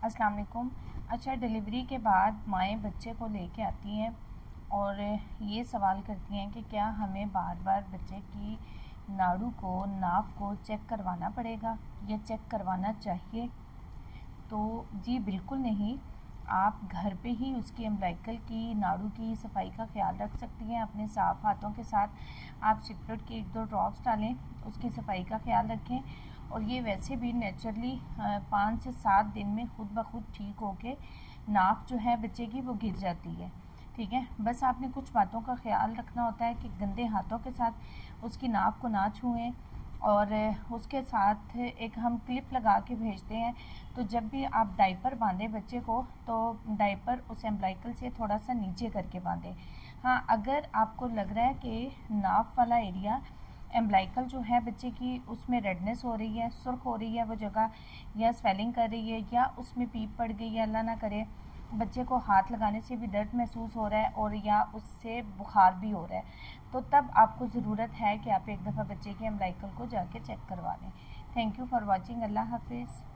अस्सलाम वालेकुम। अच्छा, डिलीवरी के बाद माएँ बच्चे को लेके आती हैं और ये सवाल करती हैं कि क्या हमें बार बार बच्चे की नाड़ू को, नाफ को चेक करवाना पड़ेगा या चेक करवाना चाहिए? तो जी बिल्कुल नहीं। आप घर पे ही उसकी अम्बिलिकल की नाड़ू की सफाई का ख्याल रख सकती हैं। अपने साफ़ हाथों के साथ आप सिट्रोट के 1-2 ड्रॉप्स डालें, उसकी सफाई का ख्याल रखें और ये वैसे भी नेचुरली 5 से 7 दिन में खुद ब खुद ठीक होके नाफ जो है बच्चे की वो गिर जाती है। ठीक है, बस आपने कुछ बातों का ख्याल रखना होता है कि गंदे हाथों के साथ उसकी नाफ को ना छुएं और उसके साथ एक हम क्लिप लगा के भेजते हैं। तो जब भी आप डाइपर बांधें बच्चे को तो डाइपर उस एम्ब्लाइकल से थोड़ा सा नीचे करके बांधें। हाँ, अगर आपको लग रहा है कि नाफ वाला एरिया एम्ब्लाइकल जो है बच्चे की उसमें रेडनेस हो रही है, सुर्ख हो रही है वो जगह, या स्वेलिंग कर रही है, या उसमें पीप पड़ गई है, अल्लाह ना करे बच्चे को हाथ लगाने से भी दर्द महसूस हो रहा है और या उससे बुखार भी हो रहा है, तो तब आपको ज़रूरत है कि आप एक दफ़ा बच्चे के एम्ब्लाइकल को जाके चेक करवा लें। Thank you for watching. Allah हाफिज़।